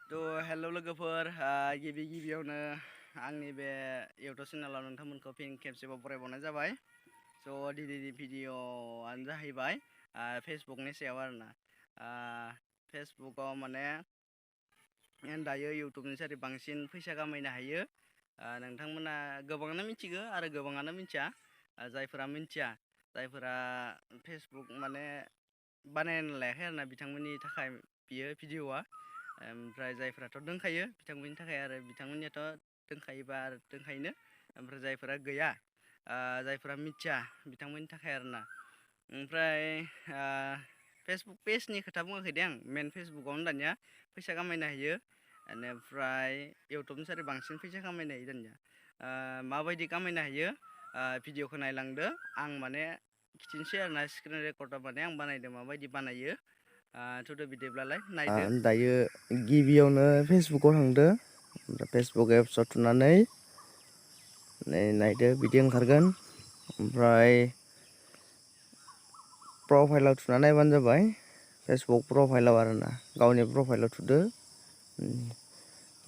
Hello लोगोफोर गिबियावनो आंनि बे इउटुब चेनेलाव नोंथांमोनखौ फिन खेबसेबाव बरायबावनाय जाबाय। दिनैनि भिडिअ'आनो जाहैबाय फेसबुकनि सायाव आरोना। फेसबुकआव माने दायो इउटुबनिसाय बांसिन फैसा खामायनो हायो। नोंथांमोना गोबाङानो मिथिगौ आरो गोबाङानो मिथिया। जायफोरा मिथिया जायफोरा फेसबुक माने बानायना लायाखै आरोना बिथांमोननि थाखाय बियो भिडिअ'आ। ओमफ्राय जायफोराथ' दोनखायो बिथांमोननि थाखाय आरो बिथांमोननियाथ' दोनखायोबा आरो दोनखायोनो। ओमफ्राय जायफोरा गैया जायफोरा मिथिया बिथांमोननि थाखाय आरोना। ओमफ्राय फेसबुक पेजनि खोथा बुङाखै दे आं मेन फेसबुकआवनो दानिया फैसा खामायनो हायो। बेनिफ्राय इउटुबनिसाय बांसिन फैसा खामायनो हायो दानिया। माबायदि खामायनो हायो भिडिअ'खौ नायलांदो आं माने खिथिनोसै आरोना स्क्रिन रेकर्डआव माने आं बानायदों माबायदि बानायो। थुदो बिदिब्लालाय नायदो। दायो गिबियावनो फेसबुकआव थांदो ओमफ्राय फेसबुक एप्सआव थुनानै नायदो बिदि ओंखारगोन। ओमफ्राय प्रफाइलाव थुना नायबानो जाबाय। फेसबुक प्रफाइलाव आरोना गावनि प्रफाइलाव थुदो।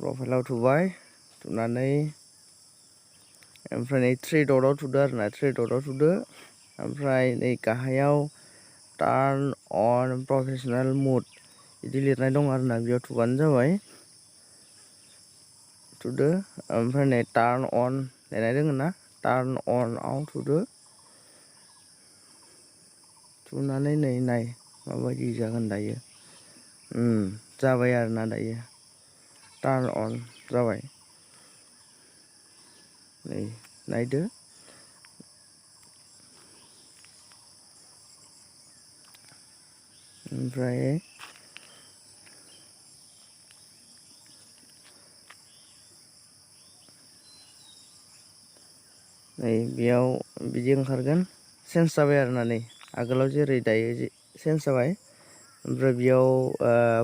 प्रफाइलाव थुबाय थुनानै ओमफ्राय नै थ्रि डटआव थुदो आरोना थ्रि डटआव थुदो। ओमफ्राय नै गाहायाव टार्न अन प्रफेसनेल मुड बिदि लिरनाय दं आरोना बेयाव थुबानो जाबाय। थुदो ओमफ्राय नै टार्न अन लिरनाय दङ ना टार्न अनआव थुदो। थुनानै नै नाय माबायदि जागोन दायो। जाबाय आरोना दायो टार्न अन जाबाय। नै नायदो ओमफ्राय नै बेयाव बिदि ओंखारगोन चेन्ज जाबाय आरोना नै आगोलाव जेरै दायो चेन्ज जाबाय। ओमफ्राय बेयाव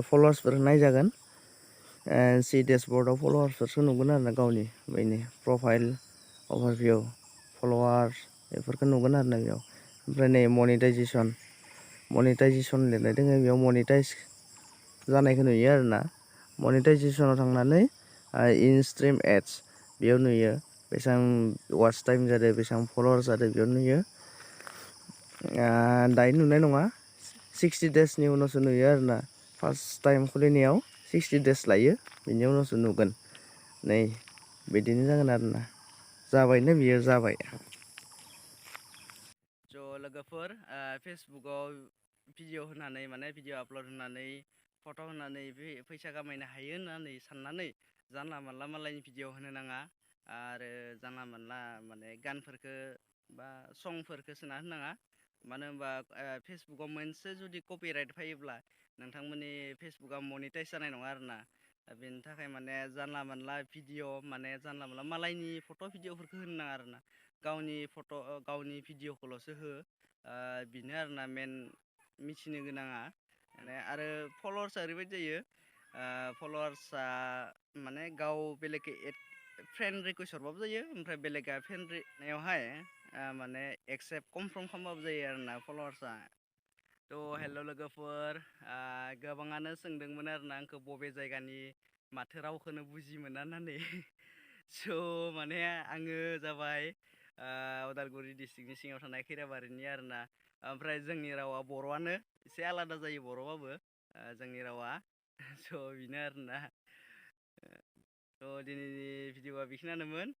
फल'वार्सफोर नायजागोन। सि डेसबर्डआव फल'वार्सफोरसो नुगोन आरोना गावनि बेनि प्रफाइल अभारभिउ फल'वार्स बेफोरखौ नुगोन आरोना बेयाव। ओमफ्राय नै मनिटाइजेसन लिरनाय दङ बेयाव मनिटाइज जानायखौ नुयो आरोना। मनिटाइजेसनाव थांनानै इन स्ट्रिम एड्स बेयाव नुयो बेसेबां वाच टाइम जादों बेसेबां फल'वार्स जादों बेयाव नुयो। दायो नुनाय नङा 60 डेसनि उनावसो नुयो आरोना। फार्स्ट टाइम खुलिनायाव 60 डेस लायो बेनि उनावसो नुगोन। नै बिदिनो जागोन आरोना जाबायनो बियो जाबाय। लोगोफोर फेसबुकआव भिडिअ' होनानै माने भिडिअ' आपल'ड होनानै फट' होनानै फैसा खामायनो हायो होननानै साननानै जानला मानला मालायनि भिडिअ' होनो नाङा। आरो जानला मानला माने गानफोरखौ बा संफोरखौ सोना होनाङा। मानो होनबा फेसबुकआव मोनसे जुदि कपिराइट फैयोब्ला नोंथांमोननि फेसबुकआ मनिटाइस जानाय नङा आरोना। बेनि थाखाय माने जानला मानला भिडिअ' माने जानला मानला मालायनि फट' भिडिअ'फोरखौ होनो नाङा आरोना। गावनि फट' गावनि भिडिअ'खौल'सो हो बेनो आरोना मेन मिथिनो गोनाङा। माने आरो फल'वार्सआ ओरैबायदि जायो फल'वार्सआ माने गाव बेलेगखौ फ्रेन्ड रिकुवेस्ट हरबाबो जायो। ओमफ्राय बेलेगा फ्रेन्ड नायावहाय माने एक्सेप्ट कनफार्म खालामबाबो जायो आरोना फल'वार्सआ। हेल' लोगोफोर गोबाङानो सोंदोंमोन आरोना आंखौ बबे जायगानि माथो रावखौनो बुजि मोना होननानै। माने आङो जाबाय उदालगुरि डिस्ट्रिक्टनि सिङाव थानाय खैराबारिनि आरोना। ओमफ्राय जोंनि रावा बर'आनो एसे आलादा जायो बर'बाबो जोंनि रावा। बेनो आरोना। दिनैनि भिडिअ'आ बेखिनियानोमोन।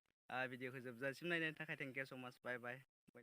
भिडिअ'खौ जोबजासिम नायनायनि थाखाय थेंक इउ स' माच बाय बाय।